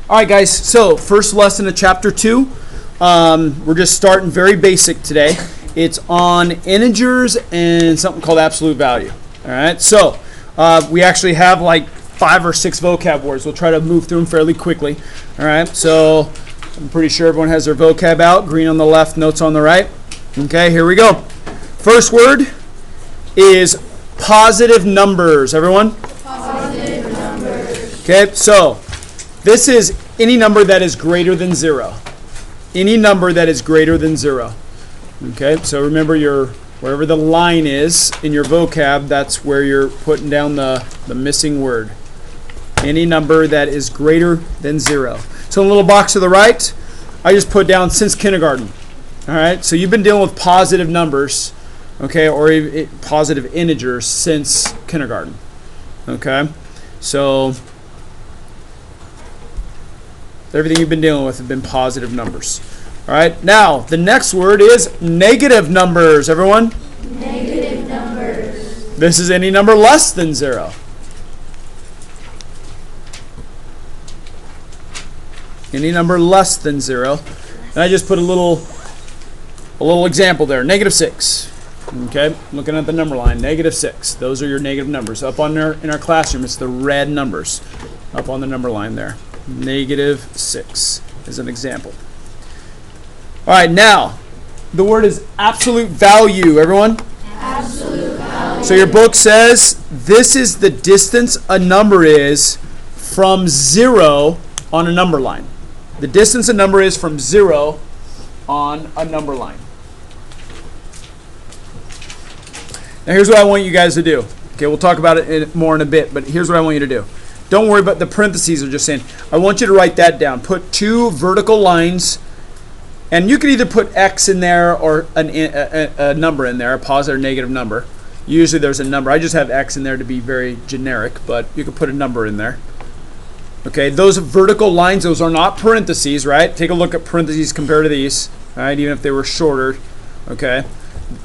All right, guys, so first lesson of chapter 2. We're just starting very basic today. It's on integers and something called absolute value. All right, so we actually have like 5 or 6 vocab words. We'll try to move through them fairly quickly. All right, so I'm pretty sure everyone has their vocab out. Green on the left, notes on the right. Okay, here we go. First word is positive numbers. Everyone? Positive numbers. Okay, so this is any number that is greater than 0. Any number that is greater than 0. Okay, so remember wherever the line is in your vocab, that's where you're putting down the missing word. Any number that is greater than 0. So in the little box to the right, I just put down since kindergarten. All right, so you've been dealing with positive numbers, okay, or positive integers since kindergarten. Okay, so everything you've been dealing with have been positive numbers. All right, now the next word is negative numbers. Everyone? Negative numbers. This is any number less than 0. Any number less than 0. And I just put a little example there. -6. Okay, looking at the number line, -6. Those are your negative numbers. Up on in our classroom, it's the red numbers up on the number line there. -6 is an example. All right, now the word is absolute value. Everyone? Absolute value. So your book says this is the distance a number is from 0 on a number line. The distance a number is from 0 on a number line. Now here's what I want you guys to do. Okay, we'll talk about it more in a bit, but here's what I want you to do. Don't worry about the parentheses are just saying. I want you to write that down. Put 2 vertical lines, and you can either put X in there or a number in there, a positive or negative number. Usually there's a number. I just have X in there to be very generic, but you can put a number in there. Okay, those vertical lines, those are not parentheses, right? Take a look at parentheses compared to these, right? Even if they were shorter, okay?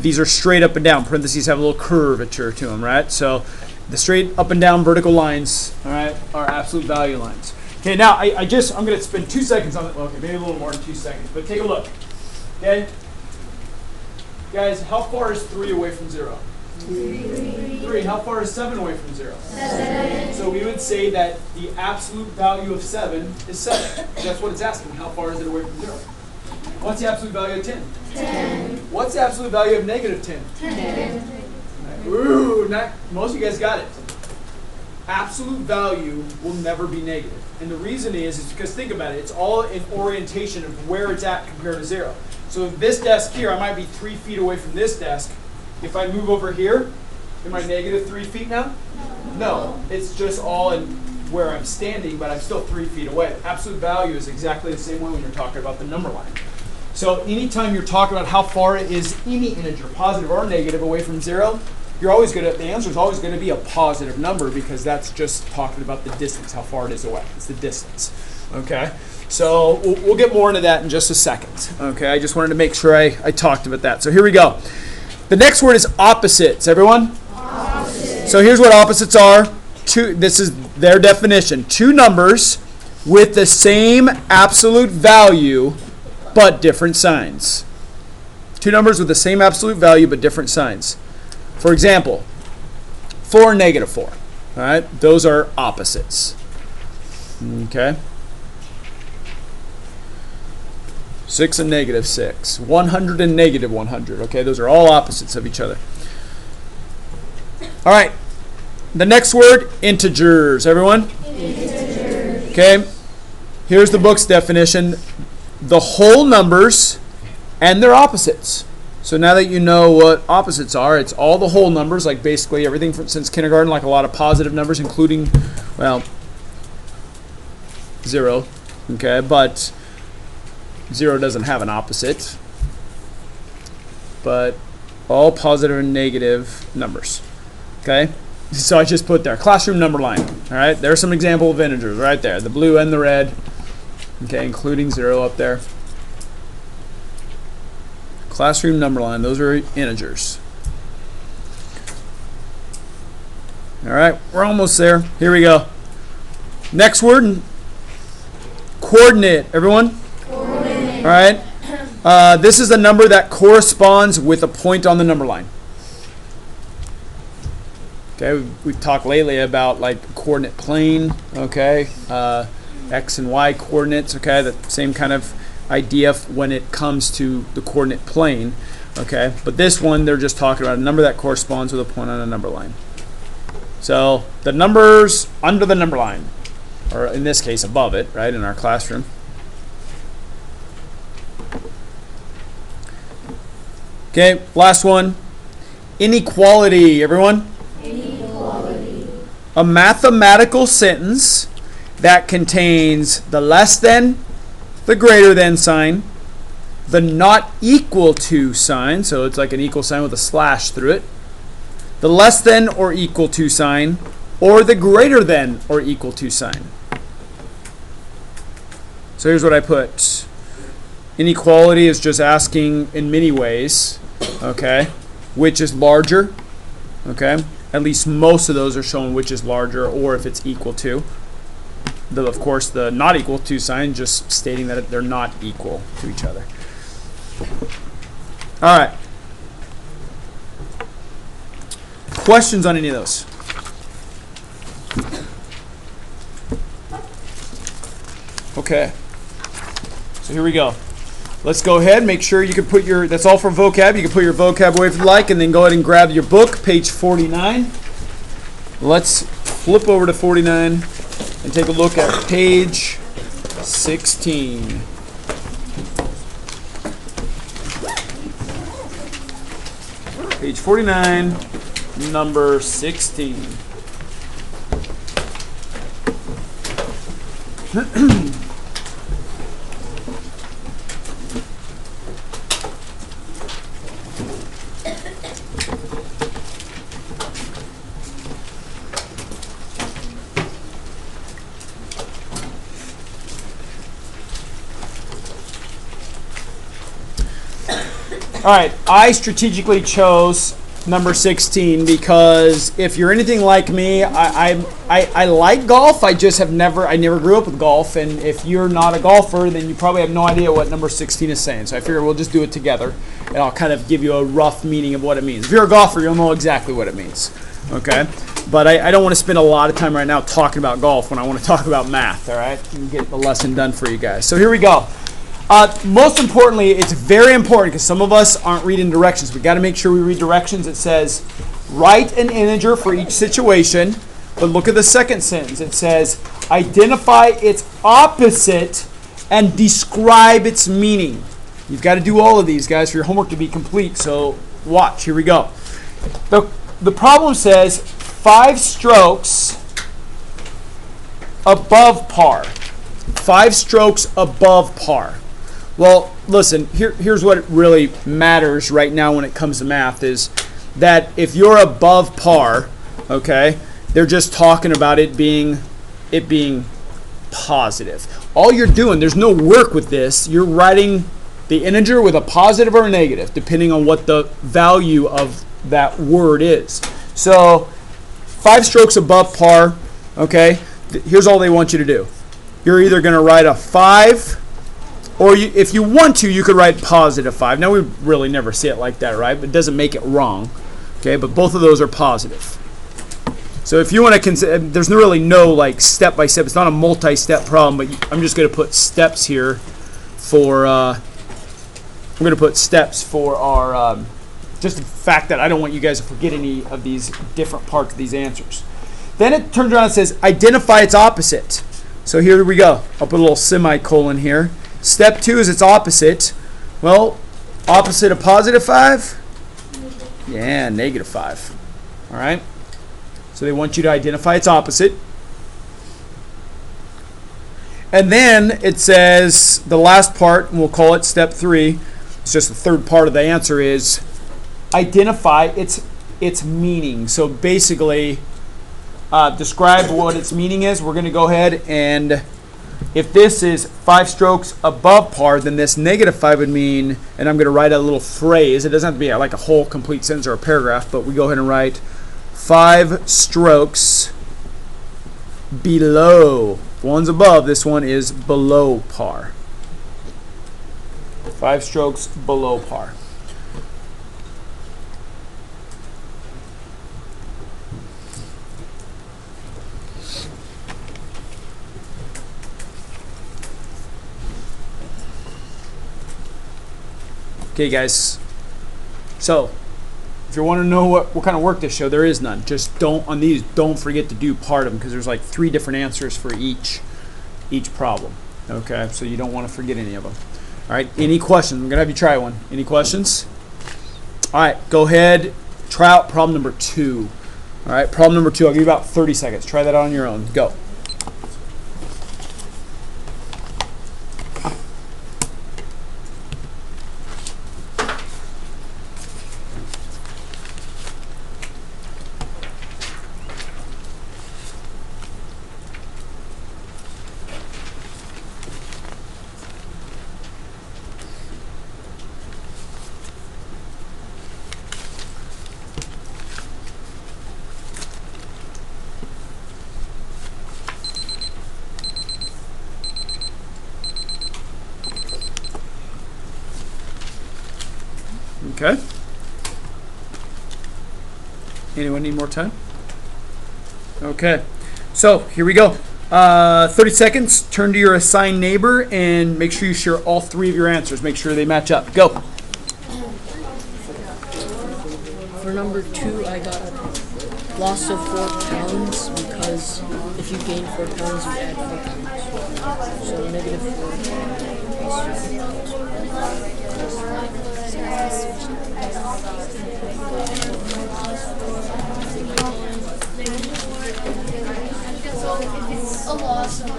These are straight up and down. Parentheses have a little curvature to them, right? So the straight up and down vertical lines, all right, are absolute value lines. Okay, now I'm going to spend 2 seconds on it. Okay, maybe a little more than 2 seconds, but take a look. Okay, guys, how far is 3 away from 0? 3. How far is 7 away from 0? 7. So we would say that the absolute value of 7 is 7. That's what it's asking. How far is it away from 0? What's the absolute value of 10? 10. What's the absolute value of -10? 10. Ooh, most of you guys got it. Absolute value will never be negative. And the reason is because think about it. It's all in orientation of where it's at compared to 0. So this desk here, I might be 3 feet away from this desk. If I move over here, am I -3 feet now? No. It's just all in where I'm standing, but I'm still 3 feet away. Absolute value is exactly the same way when you're talking about the number line. So anytime you're talking about how far is any integer, positive or negative, away from 0, the answer is always going to be a positive number because that's just talking about the distance, how far it is away. It's the distance. Okay? So we'll get more into that in just a second. Okay? I just wanted to make sure I talked about that. So here we go. The next word is opposites. Everyone? Opposites. So here's what opposites are. This is their definition. 2 numbers with the same absolute value but different signs. 2 numbers with the same absolute value but different signs. For example, 4 and -4. All right, those are opposites. Okay. 6 and -6. 100 and -100. Okay, those are all opposites of each other. All right. The next word, integers. Everyone? Integers. Okay. Here's the book's definition. The whole numbers and their opposites. So now that you know what opposites are, it's all the whole numbers, like basically everything since kindergarten, like a lot of positive numbers, including, well, 0. Okay, but 0 doesn't have an opposite. But all positive and negative numbers. Okay, so I just put there classroom number line. All right, there's some example of integers right there, the blue and the red. Okay, including 0 up there. Classroom number line, those are integers. All right, we're almost there. Here we go. Next word Coordinate. Everyone? Coordinate. All right. This is the number that corresponds with a point on the number line. Okay, we've talked lately about like coordinate plane, okay, X and Y coordinates, okay, the same kind of idea when it comes to the coordinate plane, okay, but this one they're just talking about a number that corresponds with a point on a number line. So the numbers under the number line, or in this case above it, right, in our classroom. Okay, last one, inequality, everyone. Inequality. A mathematical sentence that contains the less than, the greater than sign, the not equal to sign, so it's like an equal sign with a slash through it, the less than or equal to sign, or the greater than or equal to sign. So here's what I put. Inequality is just asking in many ways, okay, which is larger, okay? At least most of those are showing which is larger or if it's equal to. Of course, the not equal to sign just stating that they're not equal to each other. All right. Questions on any of those? Okay. So here we go. Let's go ahead. Make sure you can put your, that's all for vocab. You can put your vocab away if you like, and then go ahead and grab your book, page 49. Let's flip over to 49 and take a look at page 16. Page 49, number 16. All right, I strategically chose number 16 because if you're anything like me, I like golf. I never grew up with golf, and if you're not a golfer, then you probably have no idea what number 16 is saying. So I figure we'll just do it together, and I'll kind of give you a rough meaning of what it means. If you're a golfer, you'll know exactly what it means, okay? But I don't want to spend a lot of time right now talking about golf when I want to talk about math, all right? And get the lesson done for you guys. So here we go. Most importantly, it's very important because some of us aren't reading directions. We've got to make sure we read directions. It says, write an integer for each situation. But look at the second sentence. It says, identify its opposite and describe its meaning. You've got to do all of these, guys, for your homework to be complete. So watch. Here we go. The problem says 5 strokes above par. 5 strokes above par. Well, listen, here's what really matters right now when it comes to math is that if you're above par, okay, they're just talking about it being positive. All you're doing, there's no work with this. You're writing the integer with a positive or a negative, depending on what the value of that word is. So 5 strokes above par, okay, here's all they want you to do. You're either going to write a 5, or if you want to, you could write positive 5. Now, we really never say it like that, right? But it doesn't make it wrong, okay? But both of those are positive. So if you want to consider, there's really no like step-by-step. It's not a multi-step problem, but I'm just going to put steps here for, I'm going to put steps for our, just the fact that I don't want you guys to forget any of these different parts of these answers. Then it turns around and says, identify its opposite. So here we go. I'll put a little semicolon here. Step 2 is its opposite. Well, opposite of positive 5? Yeah, negative 5. All right? So they want you to identify its opposite. And then it says the last part, and we'll call it step 3. It's just the third part of the answer is identify its meaning. So basically, describe what its meaning is. We're going to go ahead and if this is 5 strokes above par, then this negative 5 would mean, and I'm going to write a little phrase. It doesn't have to be like a whole complete sentence or a paragraph, but we go ahead and write 5 strokes below one's above, this one is below par. 5 strokes below par. Okay, guys. So, if you want to know what kind of work this show, there is none. Just don't forget to do part of them because there's like 3 different answers for each problem. Okay, so you don't want to forget any of them. All right, any questions? I'm gonna have you try one. Any questions? All right, go ahead. Try out problem number 2. All right, problem number 2. I'll give you about 30 seconds. Try that out on your own. Go. Okay. Anyone need more time? Okay. So here we go. 30 seconds. Turn to your assigned neighbor and make sure you share all 3 of your answers. Make sure they match up. Go. For number 2, I got loss of 4 pounds because if you gain 4 pounds, you add 4 pounds. So negative 4. A loss of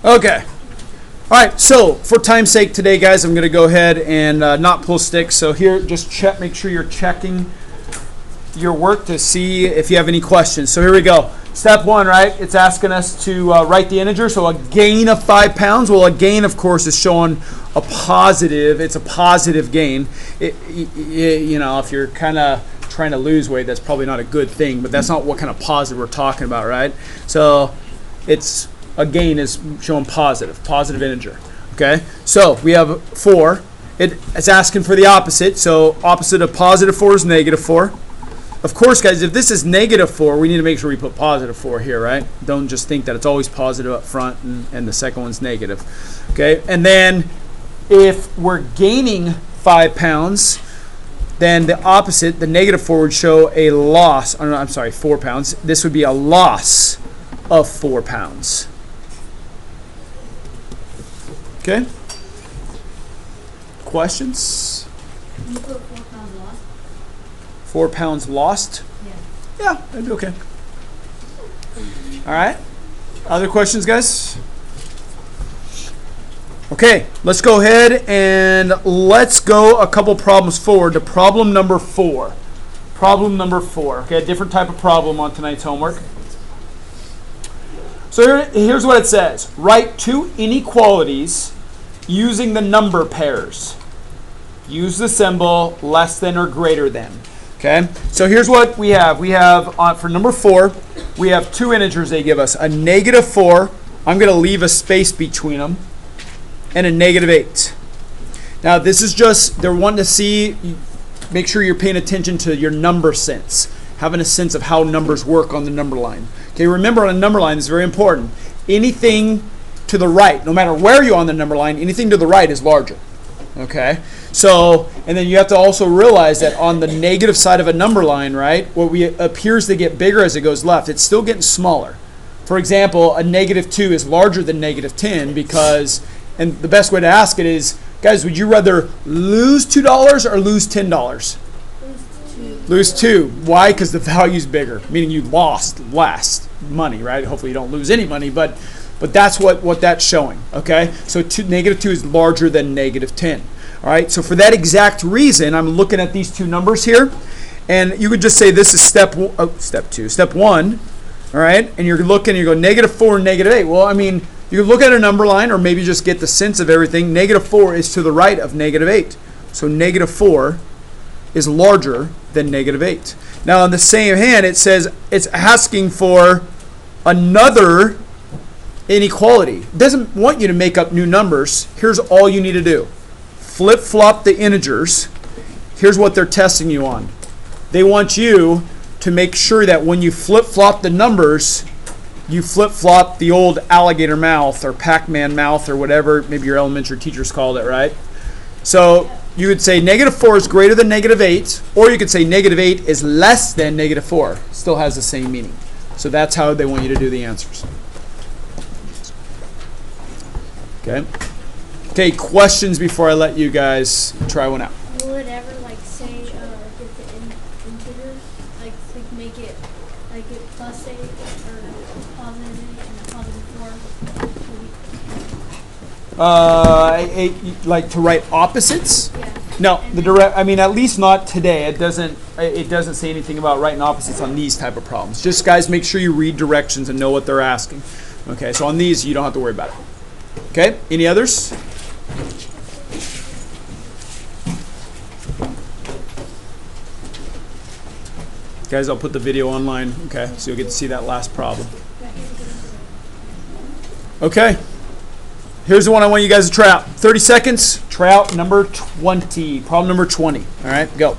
Okay. All right, so for time's sake today, guys, I'm going to go ahead and not pull sticks. So here, just check. Make sure you're checking your work to see if you have any questions. So here we go. Step 1, right? It's asking us to write the integer. So a gain of 5 pounds. Well, a gain, of course, is showing a positive. It's a positive gain. You know, if you're kind of trying to lose weight, that's probably not a good thing. But that's not what kind of positive we're talking about, right? So it's a gain is showing positive integer. Okay, so we have 4. It's asking for the opposite. So opposite of positive 4 is negative 4. Of course, guys, if this is negative 4, we need to make sure we put positive 4 here, right? Don't just think that it's always positive up front and the second one's negative. Okay, and then if we're gaining 5 pounds, then the opposite, the negative 4, would show a loss. Oh, no, I'm sorry, 4 pounds. This would be a loss of 4 pounds. Okay? Questions? Can you put 4 pounds lost? 4 pounds lost? Yeah, that'd be okay. All right. Other questions, guys? Okay, let's go ahead and let's go a couple problems forward to problem number 4. Problem number 4. Okay, a different type of problem on tonight's homework. So here's what it says. Write 2 inequalities using the number pairs. Use the symbol less than or greater than. Okay, so here's what we have. We have, for number 4, we have 2 integers they give us. A negative 4, I'm going to leave a space between them, and a negative 8. Now this is just, they're wanting to see, make sure you're paying attention to your number sense. Having a sense of how numbers work on the number line. Okay, remember on a number line, this is very important. Anything to the right, no matter where you're on the number line, anything to the right is larger. Okay, so, and then you have to also realize that on the negative side of a number line, right, what appears to get bigger as it goes left, it's still getting smaller. For example, a negative 2 is larger than negative 10 because, and the best way to ask it is, guys, would you rather lose $2 or lose $10? Lose 2. Why? Because the value's bigger, meaning you lost less money, right? Hopefully you don't lose any money, but that's what that's showing, okay? So negative 2 is larger than negative 10, all right? So for that exact reason, I'm looking at these 2 numbers here, and you could just say this is step 1. All right, and you're looking, you go -4 and -8. Well, I mean, you look at a number line, or maybe just get the sense of everything. -4 is to the right of -8. So -4 is larger than -8. Now, on the same hand, it says it's asking for another inequality. It doesn't want you to make up new numbers. Here's all you need to do. Flip-flop the integers. Here's what they're testing you on. They want you to make sure that when you flip-flop the numbers, you flip-flop the old alligator mouth or Pac-Man mouth or whatever, maybe your elementary teachers called it, right? So you would say -4 is greater than -8, or you could say -8 is less than -4. Still has the same meaning. So that's how they want you to do the answers. Okay. Okay, questions before I let you guys try one out. Will it ever say get the integers, make it +8 or +8 and +4? Like to write opposites? Yeah. No, I mean, at least not today. It doesn't say anything about writing opposites on these type of problems. Just guys, make sure you read directions and know what they're asking. Okay, so on these you don't have to worry about it. Okay, any others? Guys, I'll put the video online, okay, so you'll get to see that last problem. Okay, here's the one I want you guys to try out. 30 seconds, try out number 20, problem number 20. All right, go.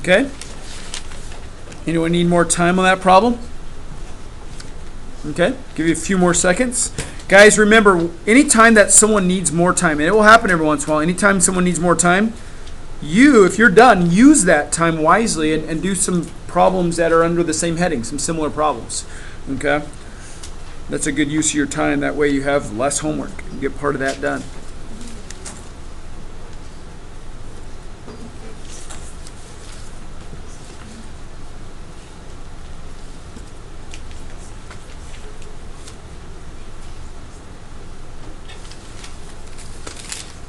Okay. Anyone need more time on that problem? Okay. Give you a few more seconds. Guys, remember, anytime that someone needs more time, and it will happen every once in a while, anytime someone needs more time, if you're done, use that time wisely and do some problems that are under the same heading, some similar problems. Okay? That's a good use of your time. That way you have less homework. You get part of that done.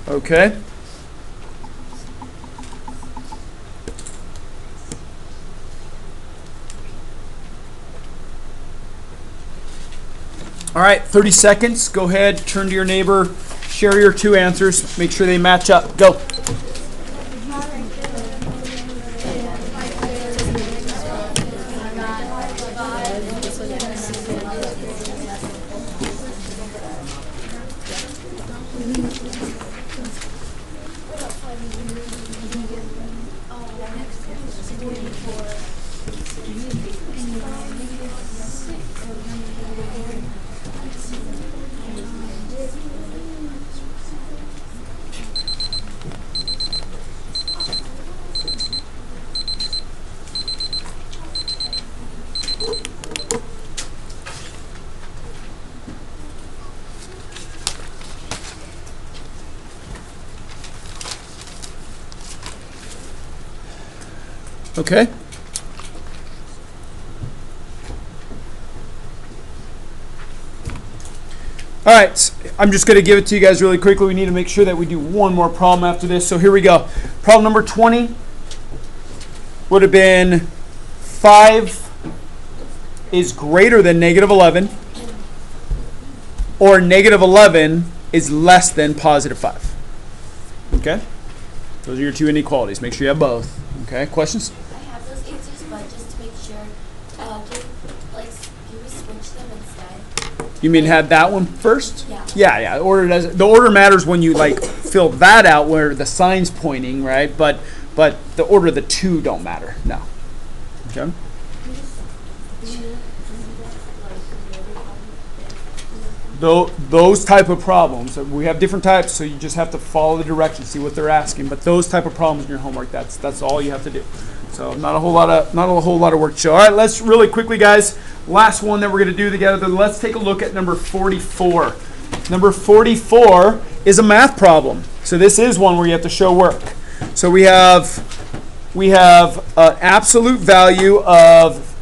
Okay. All right, 30 seconds. Go ahead, turn to your neighbor, share your two answers, make sure they match up. Go. Okay. All right, I'm just going to give it to you guys really quickly. We need to make sure that we do one more problem after this. So here we go. Problem number 20 would have been 5 is greater than -11, or -11 is less than +5. Okay? Those are your two inequalities. Make sure you have both. Okay, questions? I have those answers, but just to make sure, can we switch them instead? You mean have that one first? Yeah. Yeah. The order matters when you fill that out where the sign's pointing, right? But the order of the two don't matter. No. Okay. Those type of problems, we have different types, so you just have to follow the directions, see what they're asking. But those type of problems in your homework, that's all you have to do. So not a whole lot of work to show. All right, let's really quickly, guys. Last one that we're going to do together. Let's take a look at number 44. Number 44 is a math problem. So this is one where you have to show work. So we have an absolute value of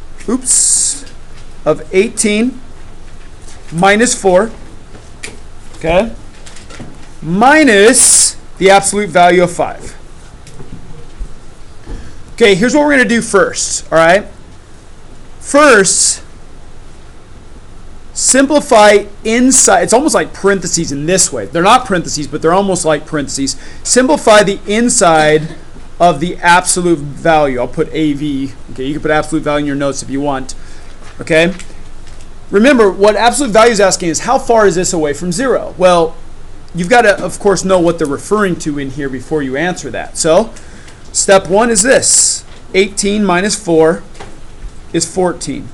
18 minus 4. Okay, minus the absolute value of 5. Okay, here's what we're going to do first, all right? First, simplify inside. It's almost like parentheses in this way. They're not parentheses, but they're almost like parentheses. Simplify the inside of the absolute value. I'll put AV. Okay, you can put absolute value in your notes if you want. Okay? Remember, what absolute value is asking is how far is this away from 0? Well, you've got to, of course, know what they're referring to in here before you answer that. So, step 1 is this. 18 minus 4 is 14.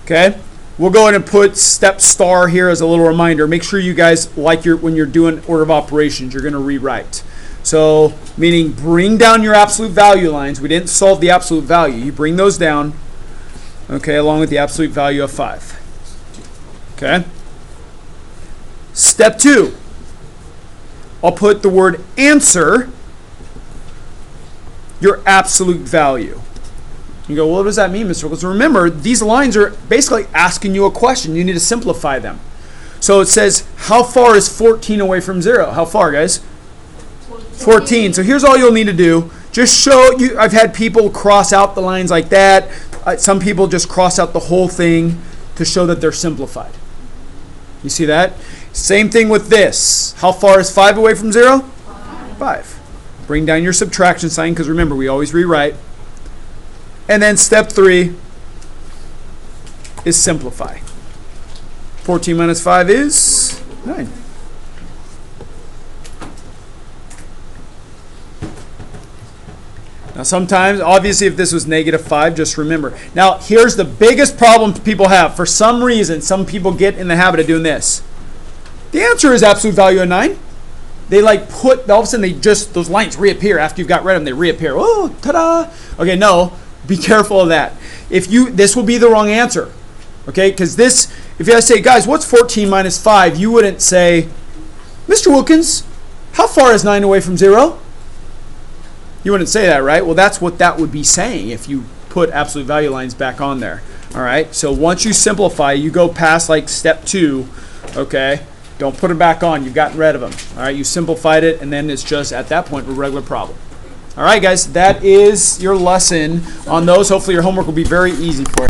Okay? We'll go ahead and put step star here as a little reminder. Make sure you guys, when you're doing order of operations, you're going to rewrite. So, meaning bring down your absolute value lines. We didn't solve the absolute value. You bring those down, okay, along with the absolute value of 5. Okay? Step 2. I'll put the word answer your absolute value. You go, well, what does that mean, Mr. Because remember, these lines are basically asking you a question. You need to simplify them. So it says, how far is 14 away from 0? How far, guys? 14. So here's all you'll need to do. Just show you. I've had people cross out the lines like that. Some people just cross out the whole thing to show that they're simplified. You see that? Same thing with this. How far is 5 away from 0? 5. Bring down your subtraction sign because remember, we always rewrite. And then step 3 is simplify. 14 minus 5 is 9. Now sometimes, obviously if this was negative 5, just remember. Now here's the biggest problem people have. For some reason, some people get in the habit of doing this. The answer is absolute value of 9. They all of a sudden those lines reappear after you've got rid of them. They reappear. Oh, ta-da! Okay, no, be careful of that. This will be the wrong answer. Okay, because if you say, guys, what's 14 minus 5? You wouldn't say, Mr. Wilkins, how far is 9 away from 0? You wouldn't say that, right? Well, that's what that would be saying if you put absolute value lines back on there. All right, so once you simplify, you go past step 2, okay? Don't put it back on. You've gotten rid of them. All right, you simplified it, and then it's just, at that point, a regular problem. All right, guys, that is your lesson on those. Hopefully your homework will be very easy for you.